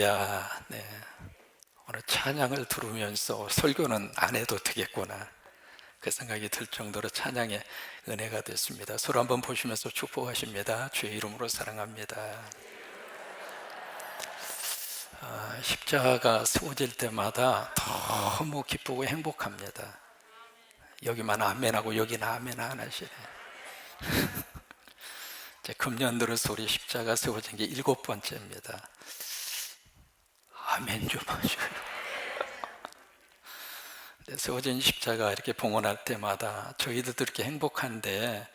할렐루야. 네. 오늘 찬양을 들으면서 설교는 안 해도 되겠구나, 그 생각이 들 정도로 찬양의 은혜가 됐습니다. 서로 한번 보시면서 축복하십니다. 주의 이름으로 사랑합니다. 십자가가 세워질 때마다 너무 기쁘고 행복합니다. 여기만 아멘하고 여기는 아멘 안 하시네. 금년 들어서 우리 십자가 세워진 게 7번째입니다. 아멘 좀 하셔요. 세워진 십자가 이렇게 봉헌할 때마다 저희들도 이렇게 행복한데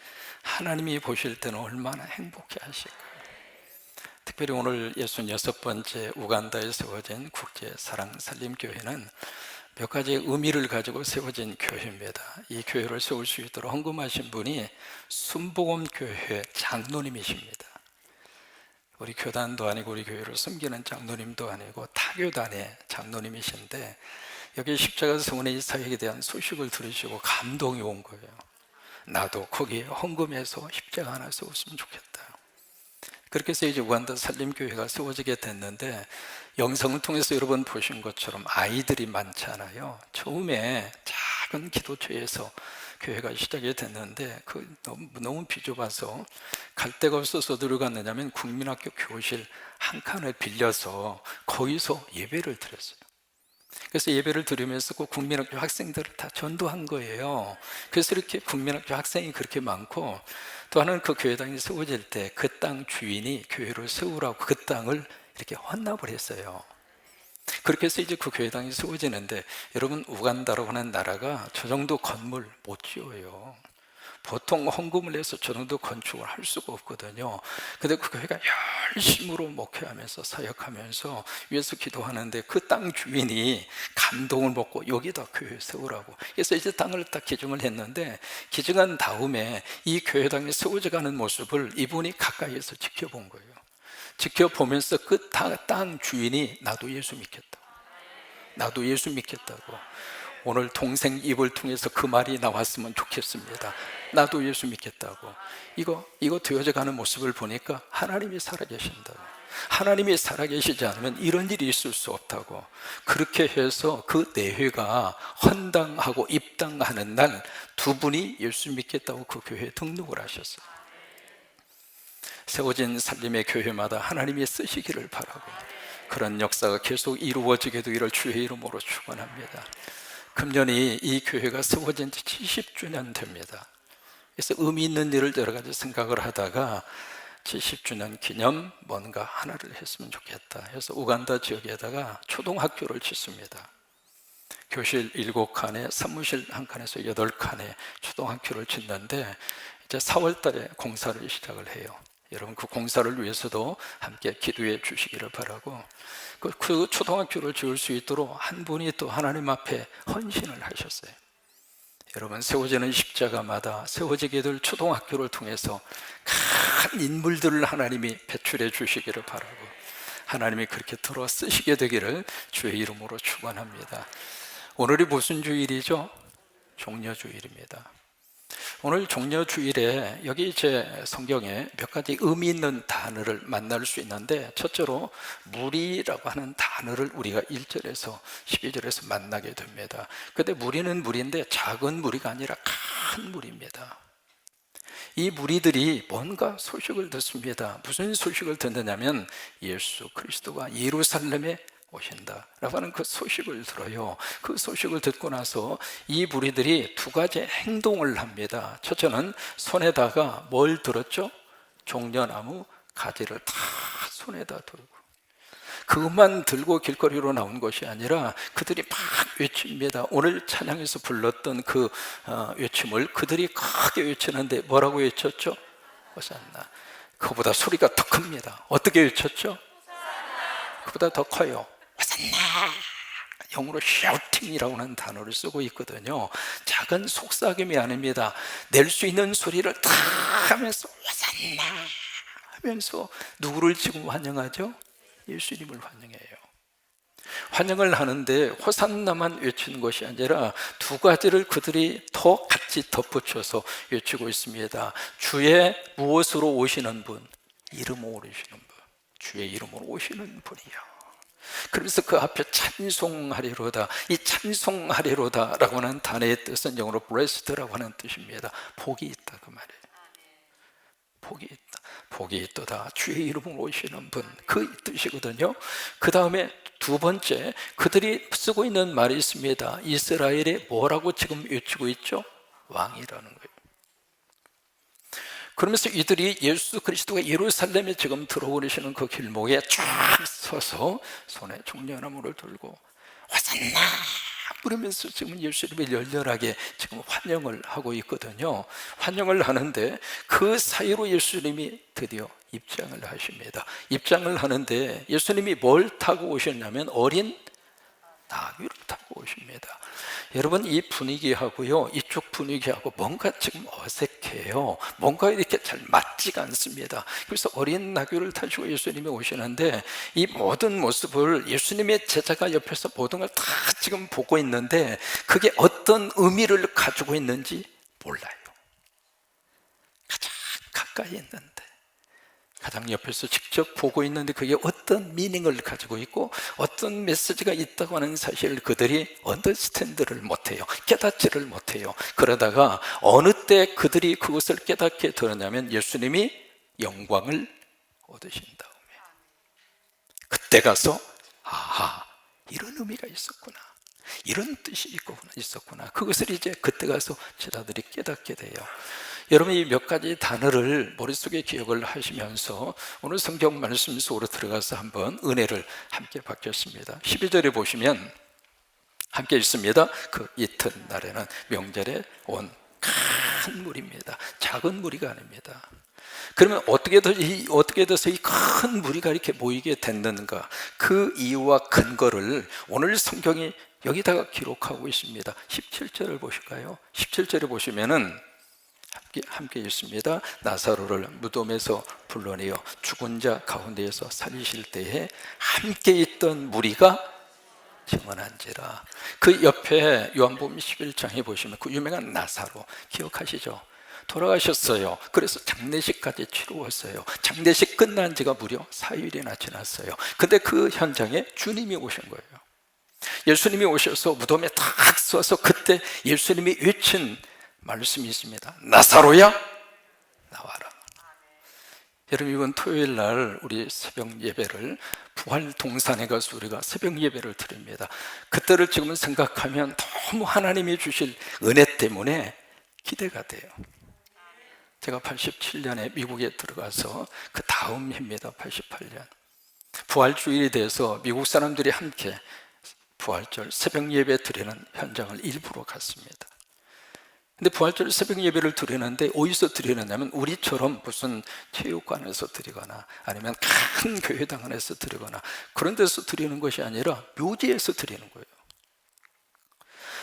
하나님이 보실 때는 얼마나 행복해 하실까요? 특별히 오늘 66번째 우간다에 세워진 국제사랑살림교회는 몇 가지 의미를 가지고 세워진 교회입니다. 이 교회를 세울 수 있도록 헌금하신 분이 순복음교회 장로님이십니다. 우리 교단도 아니고 우리 교회를 섬기는 장로님도 아니고 타교단의 장로님이신데 여기 십자가 세우는 이 사역에 대한 소식을 들으시고 감동이 온 거예요. 나도 거기에 헌금해서 십자가 하나 세웠으면 좋겠다. 그렇게 해서 이제 우간다 살림교회가 세워지게 됐는데, 영상을 통해서 여러분 보신 것처럼 아이들이 많잖아요. 처음에 작은 기도처에서 교회가 시작이 됐는데 너무 비좁아서 갈 데가 없어서 들어갔느냐면 국민학교 교실 한 칸을 빌려서 거기서 예배를 드렸어요. 그래서 예배를 드리면서 그 국민학교 학생들을 다 전도한 거예요. 그래서 이렇게 국민학교 학생이 그렇게 많고, 또 하나는 그 교회당이 세워질 때 그 땅 주인이 교회를 세우라고 그 땅을 이렇게 헌납을 했어요. 그렇게 해서 이제 그 교회당이 세워지는데, 여러분 우간다라고 하는 나라가 저 정도 건물 못 지어요. 보통 헌금을 해서 저 정도 건축을 할 수가 없거든요. 근데 그 교회가 열심으로 목회하면서 사역하면서 위에서 기도하는데 그 땅 주인이 감동을 먹고 여기다 교회 세우라고. 그래서 이제 땅을 딱 기증을 했는데, 기증한 다음에 이 교회당이 세워져 가는 모습을 이분이 가까이에서 지켜본 거예요. 지켜보면서 그 땅 주인이 나도 예수 믿겠다, 나도 예수 믿겠다고. 오늘 동생 입을 통해서 그 말이 나왔으면 좋겠습니다. 나도 예수 믿겠다고. 이거 되어져 가는 모습을 보니까 하나님이 살아계신다고, 하나님이 살아계시지 않으면 이런 일이 있을 수 없다고. 그렇게 해서 그 내회가 헌당하고 입당하는 날 두 분이 예수 믿겠다고 그 교회에 등록을 하셨어요. 세워진 살림의 교회마다 하나님이 쓰시기를 바라고, 그런 역사가 계속 이루어지게 되기를 주의 이름으로 축원합니다. 금년이 이 교회가 세워진 지 70주년 됩니다. 그래서 의미 있는 일을 여러 가지 생각을 하다가 70주년 기념 뭔가 하나를 했으면 좋겠다 해서 우간다 지역에다가 초등학교를 짓습니다. 교실 7칸에 사무실 1칸에서 8칸에 초등학교를 짓는데, 이제 4월 달에 공사를 시작을 해요. 여러분 그 공사를 위해서도 함께 기도해 주시기를 바라고, 그 초등학교를 지을 수 있도록 한 분이 또 하나님 앞에 헌신을 하셨어요. 여러분 세워지는 십자가마다 세워지게 될 초등학교를 통해서 큰 인물들을 하나님이 배출해 주시기를 바라고, 하나님이 그렇게 들어 쓰시게 되기를 주의 이름으로 축원합니다. 오늘이 무슨 주일이죠? 종려주일입니다. 오늘 종려주일에 여기 제 성경에 몇 가지 의미 있는 단어를 만날 수 있는데, 첫째로 무리라고 하는 단어를 우리가 1절에서 12절에서 만나게 됩니다. 근데 무리는 무리인데 작은 무리가 아니라 큰 무리입니다. 이 무리들이 뭔가 소식을 듣습니다. 무슨 소식을 듣느냐면 예수 그리스도가 예루살렘에 오신다 라고 하는 그 소식을 들어요. 그 소식을 듣고 나서 이 무리들이 두 가지 행동을 합니다. 첫째는 손에다가 뭘 들었죠? 종려나무 가지를 다 손에다 들고, 그것만 들고 길거리로 나온 것이 아니라 그들이 막 외칩니다. 오늘 찬양에서 불렀던 그 외침을 그들이 크게 외치는데 뭐라고 외쳤죠? 호산나. 그보다 소리가 더 큽니다. 어떻게 외쳤죠? 그보다 더 커요. 호산나. 영어로 샤우팅이라고 하는 단어를 쓰고 있거든요. 작은 속삭임이 아닙니다. 낼 수 있는 소리를 다 하면서 호산나 하면서 누구를 지금 환영하죠? 예수님을 환영해요. 환영을 하는데 호산나만 외치는 것이 아니라 두 가지를 그들이 더 같이 덧붙여서 외치고 있습니다. 주의 무엇으로 오시는 분? 이름으로 오시는 분. 주의 이름으로 오시는 분이요. 그래서 그 앞에 찬송하리로다, 이 찬송하리로다 라고 하는 단어의 뜻은 영어로 blessed라고 하는 뜻입니다. 복이 있다 그 말이에요. 복이 있다, 복이 있도다, 주의 이름으로 오시는 분, 그 뜻이거든요. 그 다음에 두 번째, 그들이 쓰고 있는 말이 있습니다. 이스라엘이 뭐라고 지금 외치고 있죠? 왕이라는 거예요. 그러면서 이들이 예수 그리스도가 예루살렘에 지금 들어오시는 그 길목에 쫙 서서 손에 종려나무를 들고 호산나 부르면서 지금 예수님을 열렬하게 지금 환영을 하고 있거든요. 환영을 하는데 그 사이로 예수님이 드디어 입장을 하십니다. 입장을 하는데 예수님이 뭘 타고 오셨냐면 어린 나귀를 타고 오십니다. 여러분, 이 분위기하고요, 이쪽 분위기하고 뭔가 지금 어색해요. 뭔가 이렇게 잘 맞지가 않습니다. 그래서 어린 나귀를 타시고 예수님이 오시는데 이 모든 모습을 예수님의 제자가 옆에서 모든 걸 다 지금 보고 있는데 그게 어떤 의미를 가지고 있는지 몰라요. 가장 가까이 있는데, 가장 옆에서 직접 보고 있는데 그게 어떤 미닝을 가지고 있고 어떤 메시지가 있다고 하는 사실을 그들이 언더스탠드를 못해요. 깨닫지를 못해요. 그러다가 어느 때 그들이 그것을 깨닫게 되느냐면 예수님이 영광을 얻으신 다음에 그때 가서 아하, 이런 의미가 있었구나, 이런 뜻이 있었구나, 그것을 이제 그때 가서 제자들이 깨닫게 돼요. 여러분, 이 몇 가지 단어를 머릿속에 기억을 하시면서 오늘 성경 말씀 속으로 들어가서 한번 은혜를 함께 받겠습니다. 12절에 보시면 함께 있습니다. 그 이튿날에는 명절에 온 큰 무리입니다. 작은 무리가 아닙니다. 그러면 어떻게 돼서 이 큰 무리가 이렇게 모이게 됐는가? 그 이유와 근거를 오늘 성경이 여기다가 기록하고 있습니다. 17절을 보실까요? 17절에 보시면은 함께 있습니다. 나사로를 무덤에서 불러내어 죽은 자 가운데에서 살리실 때에 함께 있던 무리가 증언한지라. 그 옆에 요한복음 11장에 보시면 그 유명한 나사로 기억하시죠? 돌아가셨어요. 그래서 장례식까지 치루었어요. 장례식 끝난 지가 무려 4일이나 지났어요. 근데 그 현장에 주님이 오신 거예요. 예수님이 오셔서 무덤에 탁 서서 그때 예수님이 외친 말씀이 있습니다. 나사로야 나와라. 여러분, 이번 토요일 날 우리 새벽 예배를 부활 동산에 가서 우리가 새벽 예배를 드립니다. 그때를 지금 생각하면 너무 하나님이 주실 은혜 때문에 기대가 돼요. 제가 87년에 미국에 들어가서 그 다음 해입니다. 88년 부활주일이 돼서 미국 사람들이 함께 부활절 새벽 예배 드리는 현장을 일부러 갔습니다. 근데 부활절 새벽 예배를 드리는데 어디서 드리느냐면 우리처럼 무슨 체육관에서 드리거나 아니면 큰 교회당 안에서 드리거나 그런 데서 드리는 것이 아니라 묘지에서 드리는 거예요.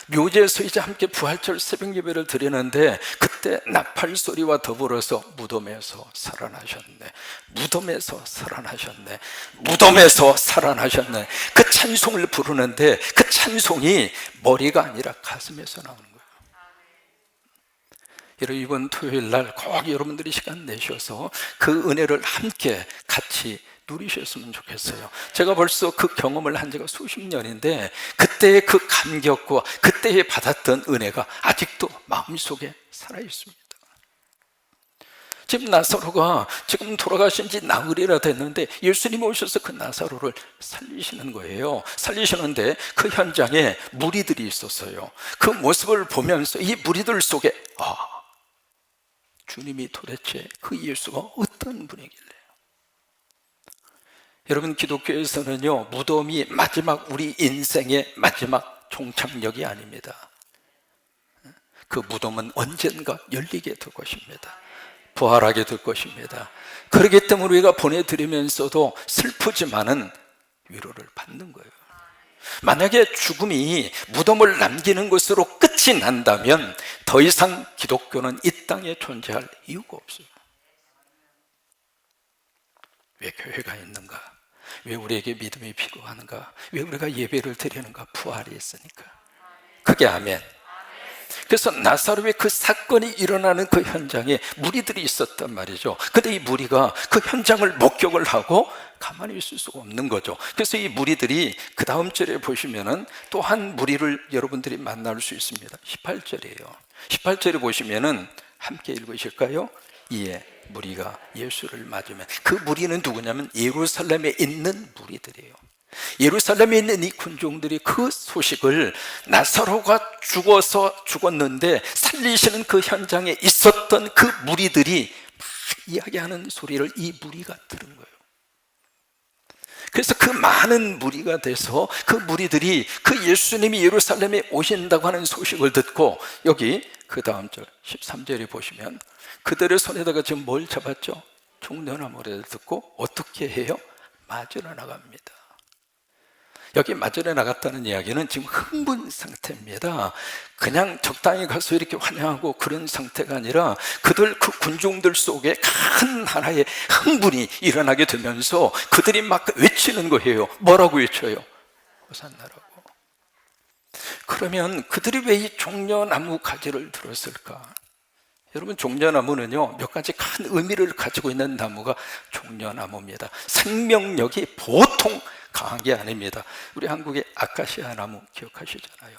묘지에서 이제 함께 부활절 새벽 예배를 드리는데 그때 나팔 소리와 더불어서 무덤에서 살아나셨네, 무덤에서 살아나셨네, 무덤에서 살아나셨네, 그 찬송을 부르는데 그 찬송이 머리가 아니라 가슴에서 나오는 거예요. 여러분, 이번 토요일 날 꼭 여러분들이 시간 내셔서 그 은혜를 함께 같이 누리셨으면 좋겠어요. 제가 벌써 그 경험을 한 지가 수십 년인데 그때의 그 감격과 그때에 받았던 은혜가 아직도 마음속에 살아있습니다. 지금 나사로가 지금 돌아가신 지 나흘이라 됐는데 예수님이 오셔서 그 나사로를 살리시는 거예요. 살리시는데 그 현장에 무리들이 있었어요. 그 모습을 보면서 이 무리들 속에 주님이 도대체 그 예수가 어떤 분이길래. 여러분, 기독교에서는요, 무덤이 마지막 우리 인생의 마지막 종착역이 아닙니다. 그 무덤은 언젠가 열리게 될 것입니다. 부활하게 될 것입니다. 그렇기 때문에 우리가 보내드리면서도 슬프지만은 위로를 받는 거예요. 만약에 죽음이 무덤을 남기는 것으로 끝이 난다면 더 이상 기독교는 이 땅에 존재할 이유가 없어요. 왜 교회가 있는가? 왜 우리에게 믿음이 필요한가? 왜 우리가 예배를 드리는가? 부활이 있으니까. 그게 아멘. 그래서 나사로의 그 사건이 일어나는 그 현장에 무리들이 있었단 말이죠. 근데 이 무리가 그 현장을 목격을 하고 가만히 있을 수가 없는 거죠. 그래서 이 무리들이 그 다음 절에 보시면은 또 한 무리를 여러분들이 만날 수 있습니다. 18절이에요. 18절에 보시면은 함께 읽으실까요? 이에 무리가 예수를 맞으면, 그 무리는 누구냐면 예루살렘에 있는 무리들이에요. 예루살렘에 있는 이 군종들이 그 소식을, 나사로가 죽었는데 살리시는 그 현장에 있었던 그 무리들이 막 이야기하는 소리를 이 무리가 들은 거예요. 그래서 그 많은 무리가 돼서 그 무리들이 그 예수님이 예루살렘에 오신다고 하는 소식을 듣고, 여기 그 다음 절 13절에 보시면 그들의 손에다가 지금 뭘 잡았죠? 종려나무를 듣고 어떻게 해요? 맞으러 나갑니다. 여기 맞으러 나갔다는 이야기는 지금 흥분 상태입니다. 그냥 적당히 가서 이렇게 환영하고 그런 상태가 아니라 그 군중들 속에 큰 하나의 흥분이 일어나게 되면서 그들이 막 외치는 거예요. 뭐라고 외쳐요? 호산나라고. 그러면 그들이 왜 이 종려나무 가지를 들었을까? 여러분, 종려나무는요 몇 가지 큰 의미를 가지고 있는 나무가 종려나무입니다. 생명력이 보통 강한 게 아닙니다. 우리 한국의 아카시아 나무 기억하시잖아요.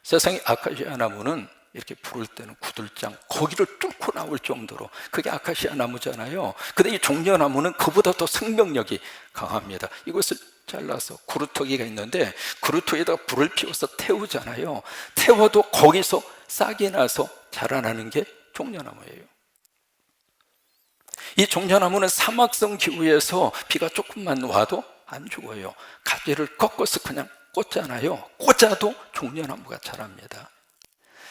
세상에 아카시아 나무는 이렇게 부를 때는 구들장, 거기를 뚫고 나올 정도로 그게 아카시아 나무잖아요. 근데 이 종려나무는 그보다 더 생명력이 강합니다. 이것을 잘라서 구루터기가 있는데 구루터기에다가 불을 피워서 태우잖아요. 태워도 거기서 싹이 나서 자라나는 게 종려나무예요. 이 종려나무는 사막성 기후에서 비가 조금만 와도 안 죽어요. 가지를 꺾어서 그냥 꽂잖아요. 꽂아도 종려나무가 자랍니다.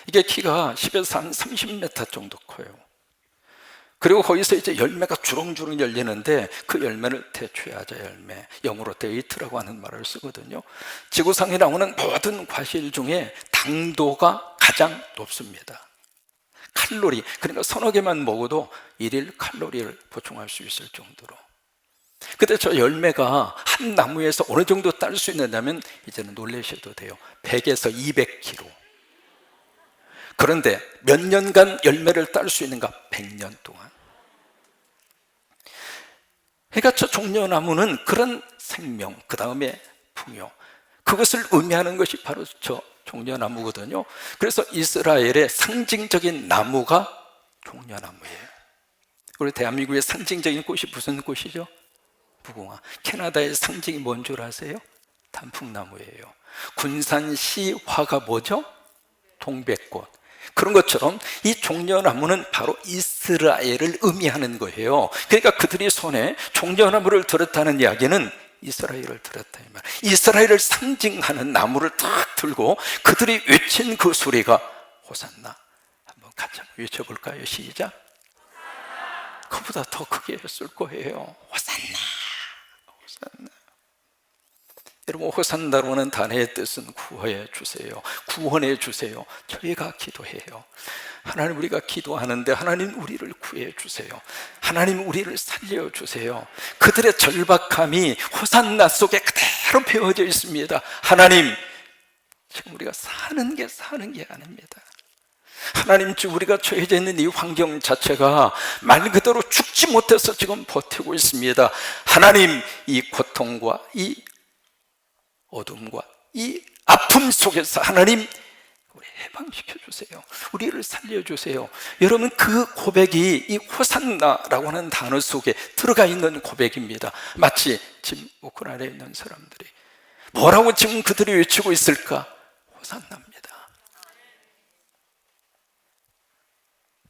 이게 키가 10에서 한 30m 정도 커요. 그리고 거기서 이제 열매가 주렁주렁 열리는데 그 열매를 대추야자 열매, 영어로 데이트라고 하는 말을 쓰거든요. 지구상에 나오는 모든 과실 중에 당도가 가장 높습니다. 칼로리, 그러니까 서너 개만 먹어도 1일 칼로리를 보충할 수 있을 정도로. 근데 저 열매가 한 나무에서 어느 정도 딸 수 있느냐면 이제는 놀라셔도 돼요. 100에서 200kg. 그런데 몇 년간 열매를 딸 수 있는가? 100년 동안. 그러니까 저 종려나무는 그런 생명, 그 다음에 풍요, 그것을 의미하는 것이 바로 저 종려나무거든요. 그래서 이스라엘의 상징적인 나무가 종려나무예요. 우리 대한민국의 상징적인 꽃이 무슨 꽃이죠? 무궁화. 캐나다의 상징이 뭔 줄 아세요? 단풍나무예요. 군산시 화가 뭐죠? 동백꽃. 그런 것처럼 이 종려나무는 바로 이스라엘을 의미하는 거예요. 그러니까 그들이 손에 종려나무를 들었다는 이야기는 이스라엘을 들었다 이 말. 이스라엘을 상징하는 나무를 딱 들고 그들이 외친 그 소리가 호산나. 한번 같이 외쳐볼까요? 시작. 그보다 더 크게 했을 거예요. 호산나, 호산나. 여러분, 호산나로는 단어의 뜻은 구원해 주세요, 구원해 주세요. 저희가 기도해요. 하나님, 우리가 기도하는데 하나님 우리를 구해 주세요. 하나님 우리를 살려 주세요. 그들의 절박함이 호산나 속에 그대로 배어져 있습니다. 하나님, 지금 우리가 사는 게 아닙니다. 하나님, 지금 우리가 처해져 있는 이 환경 자체가 말 그대로 죽지 못해서 지금 버티고 있습니다. 하나님, 이 고통과 이 어둠과 이 아픔 속에서 하나님 우리 해방시켜 주세요. 우리를 살려 주세요. 여러분, 그 고백이 이 호산나라고 하는 단어 속에 들어가 있는 고백입니다. 마치 지금 우크라이나에 있는 사람들이 뭐라고 지금 그들이 외치고 있을까? 호산나입니다.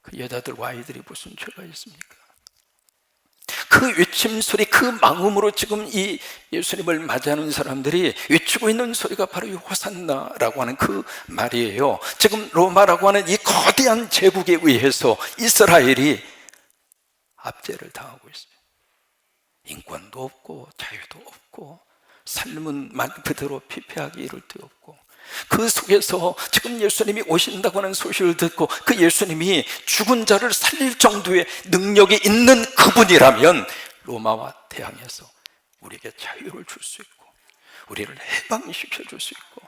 그 여자들과 아이들이 무슨 죄가 있습니까? 그 외침 소리, 그 마음으로 지금 이 예수님을 맞이하는 사람들이 외치고 있는 소리가 바로 이 호산나라고 하는 그 말이에요. 지금 로마라고 하는 이 거대한 제국에 의해서 이스라엘이 압제를 당하고 있어요. 인권도 없고 자유도 없고 삶은 말 그대로 피폐하기 이를 데 없고, 그 속에서 지금 예수님이 오신다고 하는 소식을 듣고 그 예수님이 죽은 자를 살릴 정도의 능력이 있는 그분이라면 로마와 대항해서 우리에게 자유를 줄 수 있고 우리를 해방시켜 줄 수 있고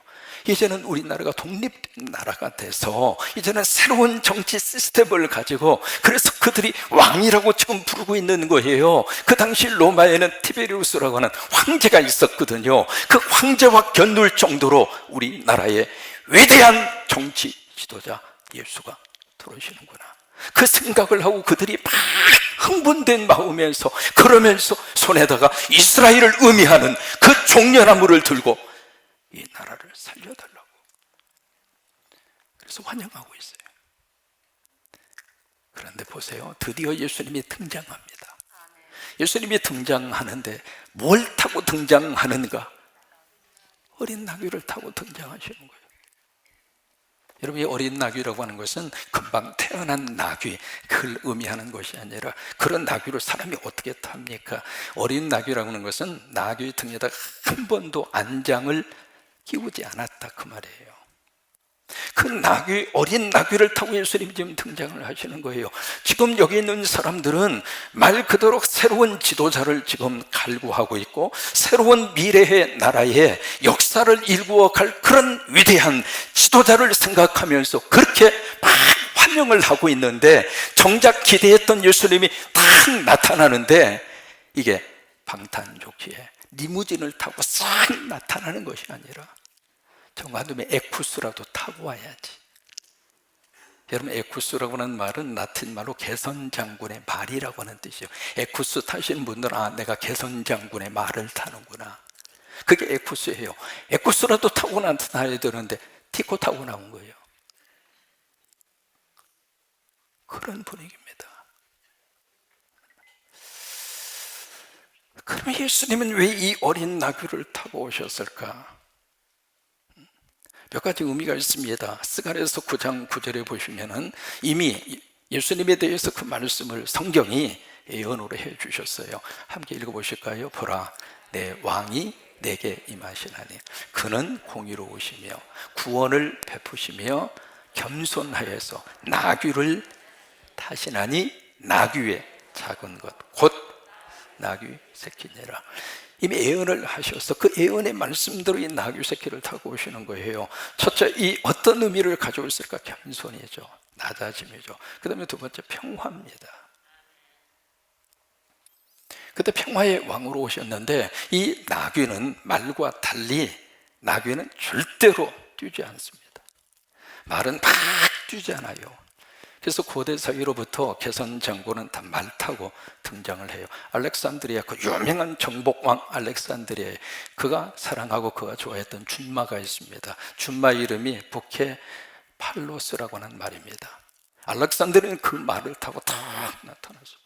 이제는 우리나라가 독립된 나라가 돼서 이제는 새로운 정치 시스템을 가지고, 그래서 그들이 왕이라고 지금 부르고 있는 거예요. 그 당시 로마에는 티베리우스라고 하는 황제가 있었거든요. 그 황제와 겨눌 정도로 우리나라의 위대한 정치 지도자 예수가 들어오시는구나, 그 생각을 하고 그들이 막 흥분된 마음에서, 그러면서 손에다가 이스라엘을 의미하는 그 종려나무를 들고 이 나라를 살려달라고, 그래서 환영하고 있어요. 그런데 보세요, 드디어 예수님이 등장합니다. 예수님이 등장하는데 뭘 타고 등장하는가? 어린 나귀를 타고 등장하시는 거예요. 여러분, 이 어린 나귀라고 하는 것은 금방 태어난 나귀, 그걸 의미하는 것이 아니라, 그런 나귀를 사람이 어떻게 탑니까? 어린 나귀라고 하는 것은 나귀 등에다가 한 번도 안장을 끼우지 않았다, 그 말이에요. 그 나귀, 어린 나귀를 타고 예수님이 지금 등장을 하시는 거예요. 지금 여기 있는 사람들은 말 그대로 새로운 지도자를 지금 갈구하고 있고, 새로운 미래의 나라의 역사를 일구어갈 그런 위대한 지도자를 생각하면서 그렇게 막 환영을 하고 있는데, 정작 기대했던 예수님이 딱 나타나는데, 이게 방탄조끼에 리무진을 타고 싹 나타나는 것이 아니라 정말로 에쿠스라도 타고 와야지. 여러분, 에쿠스라고 하는 말은 라틴 말로 개선 장군의 말이라고 하는 뜻이에요. 에쿠스 타시는 분들은, 아, 내가 개선 장군의 말을 타는구나, 그게 에쿠스예요. 에쿠스라도 타고 나타나야 되는데 티코 타고 나온 거예요. 그런 분위기입니다. 그러면 예수님은 왜 이 어린 나귀를 타고 오셨을까? 몇 가지 의미가 있습니다. 스가랴서 9장 9절에 보시면은 이미 예수님에 대해서 그 말씀을 성경이 예언으로 해 주셨어요. 함께 읽어보실까요? 보라, 내 왕이 내게 임하시나니 그는 공의로우시며 구원을 베푸시며 겸손하여서 나귀를 타시나니 나귀의 작은 것 곧 나귀 새끼니라. 이미 예언을 하셔서 그 예언의 말씀대로 이 나귀 새끼를 타고 오시는 거예요. 첫째, 이 어떤 의미를 가지고 있을까? 겸손이죠, 낮아짐이죠. 그 다음에 두 번째, 평화입니다. 그때 평화의 왕으로 오셨는데, 이 나귀는 말과 달리 나귀는 절대로 뛰지 않습니다. 말은 막 뛰잖아요. 그래서 고대 사회로부터 개선 장군은 다 말 타고 등장을 해요. 알렉산드리아, 그 유명한 정복왕 알렉산드리아에 그가 사랑하고 그가 좋아했던 준마가 있습니다. 준마 이름이 부케 팔로스라고 하는 말입니다. 알렉산드리아는 그 말을 타고 딱 나타났어요.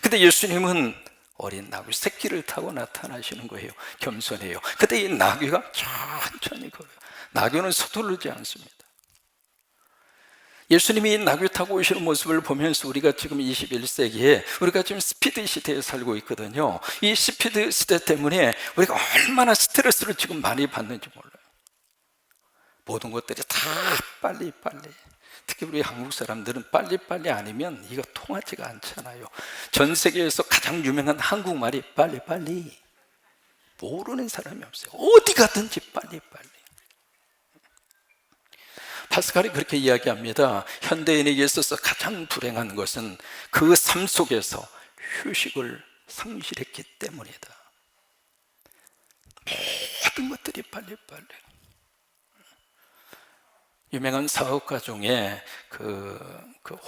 근데 예수님은 어린 나귀 새끼를 타고 나타나시는 거예요. 겸손해요. 근데 이 나귀가 천천히 걸어요. 나귀는 서두르지 않습니다. 예수님이 나귀 타고 오시는 모습을 보면서 우리가 지금 21세기에 우리가 지금 스피드 시대에 살고 있거든요. 이 스피드 시대 때문에 우리가 얼마나 스트레스를 지금 많이 받는지 몰라요. 모든 것들이 다 빨리. 특히 우리 한국 사람들은 빨리 아니면 이거 통하지가 않잖아요. 전 세계에서 가장 유명한 한국말이 빨리. 모르는 사람이 없어요. 어디 가든지 빨리. 파스칼이 그렇게 이야기합니다. 현대인에게 있어서 가장 불행한 것은 그 삶 속에서 휴식을 상실했기 때문이다. 모든 것들이 빨리. 유명한 사업가 중에 그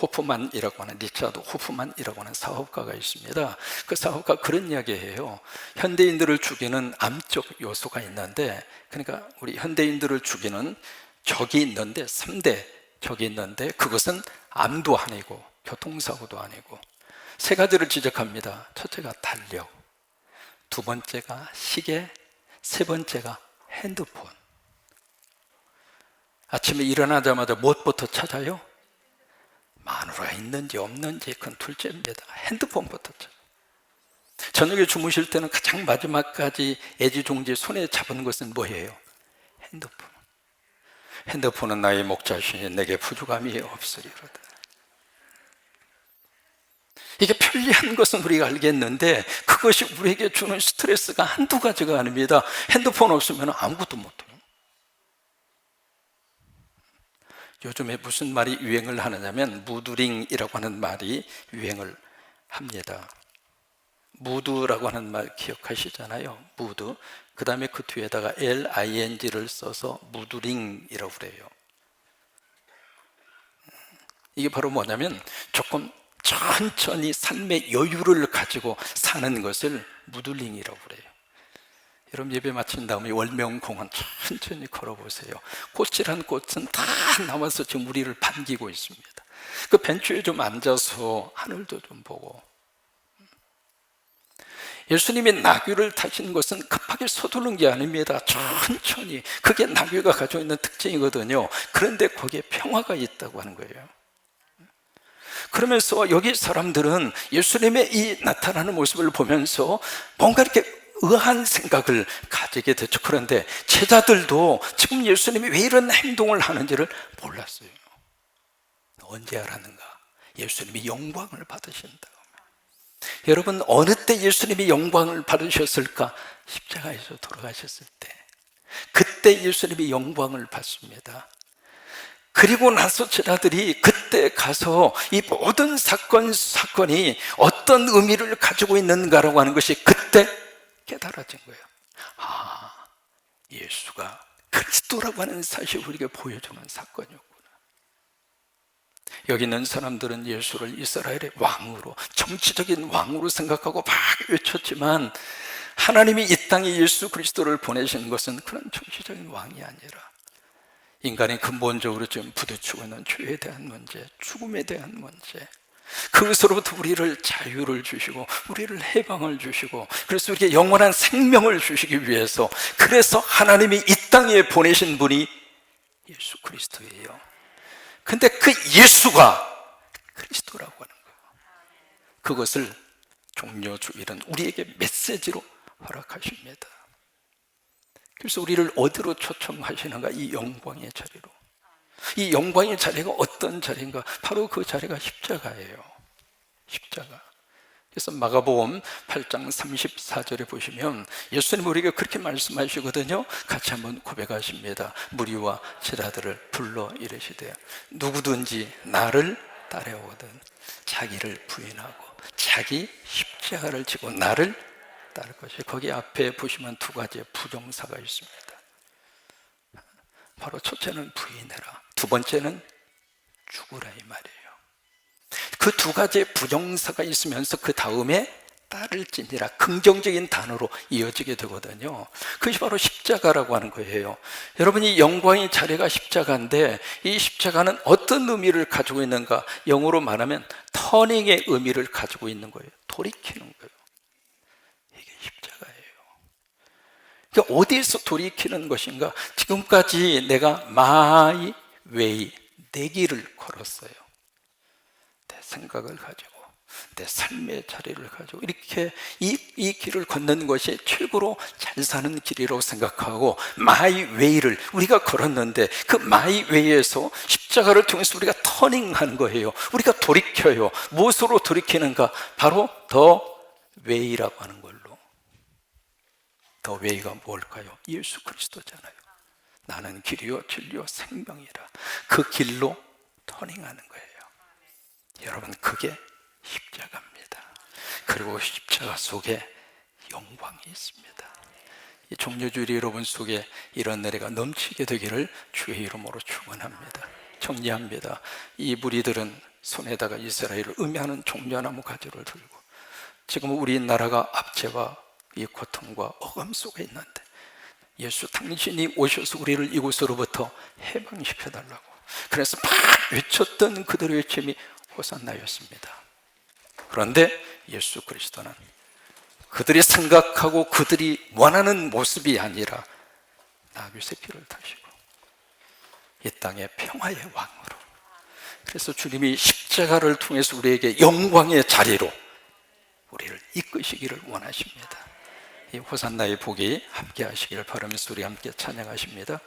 호프만이라고 하는, 리차드 호프만이라고 하는 사업가가 있습니다. 그 사업가 그런 이야기해요. 현대인들을 죽이는 암적 요소가 있는데, 그러니까 우리 현대인들을 죽이는 적이 있는데, 3대 적이 있는데, 그것은 암도 아니고 교통사고도 아니고 세 가지를 지적합니다. 첫째가 달력, 두 번째가 시계, 세 번째가 핸드폰. 아침에 일어나자마자 무엇부터 찾아요? 마누라 있는지 없는지, 그건 둘째입니다. 핸드폰부터 찾아요. 저녁에 주무실 때는 가장 마지막까지 애지중지 손에 잡은 것은 뭐예요? 핸드폰. 핸드폰은 나의 목자시니 내게 부족함이 없으리로다. 이게 편리한 것은 우리가 알겠는데, 그것이 우리에게 주는 스트레스가 한두 가지가 아닙니다. 핸드폰 없으면 아무것도 못해요. 요즘에 무슨 말이 유행을 하느냐면 무드링이라고 하는 말이 유행을 합니다. 무드라고 하는 말 기억하시잖아요. 무드. 그 다음에 그 뒤에다가 LING를 써서 무드링이라고 그래요. 이게 바로 뭐냐면 조금 천천히 삶의 여유를 가지고 사는 것을 무드링이라고 그래요. 여러분 예배 마친 다음에 월명공원 천천히 걸어보세요. 꽃이란 꽃은 다 나와서 지금 우리를 반기고 있습니다. 그 벤치에 좀 앉아서 하늘도 좀 보고, 예수님이 나귀를 타시는 것은 급하게 서두르는 게 아닙니다. 천천히. 그게 나귀가 가지고 있는 특징이거든요. 그런데 거기에 평화가 있다고 하는 거예요. 그러면서 여기 사람들은 예수님의 이 나타나는 모습을 보면서 뭔가 이렇게 의아한 생각을 가지게 됐죠. 그런데 제자들도 지금 예수님이 왜 이런 행동을 하는지를 몰랐어요. 언제 알았는가? 예수님이 영광을 받으신다. 여러분, 어느 때 예수님이 영광을 받으셨을까? 십자가에서 돌아가셨을 때. 그때 예수님이 영광을 받습니다. 그리고 나서 제자들이 그때 가서 이 모든 사건이 어떤 의미를 가지고 있는가라고 하는 것이 그때 깨달아진 거예요. 아, 예수가 그리스도라고 하는 사실을 우리에게 보여주는 사건이었구나. 여기 있는 사람들은 예수를 이스라엘의 왕으로, 정치적인 왕으로 생각하고 막 외쳤지만, 하나님이 이 땅에 예수 그리스도를 보내신 것은 그런 정치적인 왕이 아니라 인간이 근본적으로 지금 부딪히고 있는 죄에 대한 문제, 죽음에 대한 문제, 그것으로부터 우리를 자유를 주시고 우리를 해방을 주시고, 그래서 우리에게 영원한 생명을 주시기 위해서, 그래서 하나님이 이 땅에 보내신 분이 예수 그리스도예요. 근데 그 예수가 그리스도라고 하는 거예요. 그것을 종려주일은 우리에게 메시지로 허락하십니다. 그래서 우리를 어디로 초청하시는가? 이 영광의 자리로. 이 영광의 자리가 어떤 자리인가? 바로 그 자리가 십자가예요. 십자가. 그래서 마가복음 8장 34절에 보시면 예수님 우리에게 그렇게 말씀하시거든요. 같이 한번 고백하십니다. 무리와 제자들을 불러 이르시되 누구든지 나를 따라오거든 자기를 부인하고 자기 십자가를 지고 나를 따를 것이. 거기 앞에 보시면 두 가지의 부정사가 있습니다. 바로 첫째는 부인해라, 두 번째는 죽으라, 이 말이에요. 그 두 가지의 부정사가 있으면서 그 다음에 따를지니라, 긍정적인 단어로 이어지게 되거든요. 그것이 바로 십자가라고 하는 거예요. 여러분이 영광의 자리가 십자가인데, 이 십자가는 어떤 의미를 가지고 있는가? 영어로 말하면 터닝의 의미를 가지고 있는 거예요. 돌이키는 거예요. 이게 십자가예요. 그러니까 어디에서 돌이키는 것인가? 지금까지 내가 my way, 내 길을 걸었어요. 내 생각을 가지고, 내 삶의 자리를 가지고 이렇게 이 길을 걷는 것이 최고로 잘 사는 길이라고 생각하고 마이 웨이를 우리가 걸었는데, 그 마이 웨이에서 십자가를 통해서 우리가 터닝하는 거예요. 우리가 돌이켜요. 무엇으로 돌이키는가? 바로 더 웨이라고 하는 걸로. 더 웨이가 뭘까요? 예수 그리스도잖아요. 나는 길이요 진리요 생명이라. 그 길로 터닝하는 거예요. 여러분, 그게 십자가입니다. 그리고 십자가 속에 영광이 있습니다. 이 종려주일 여러분 속에 이런 은혜가 넘치게 되기를 주의 이름으로 축원합니다. 정리합니다. 이 무리들은 손에다가 이스라엘을 의미하는 종려나무 가지를 들고, 지금 우리나라가 압제와 이 고통과 억압 속에 있는데 예수 당신이 오셔서 우리를 이곳으로부터 해방시켜달라고, 그래서 막 외쳤던 그들의 외침이 호산나였습니다. 그런데 예수 그리스도는 그들이 생각하고 그들이 원하는 모습이 아니라 나귀 새끼를 타시고 이 땅의 평화의 왕으로, 그래서 주님이 십자가를 통해서 우리에게 영광의 자리로 우리를 이끄시기를 원하십니다. 이 호산나의 복이 함께 하시기를 바라면서 우리 함께 찬양하십니다.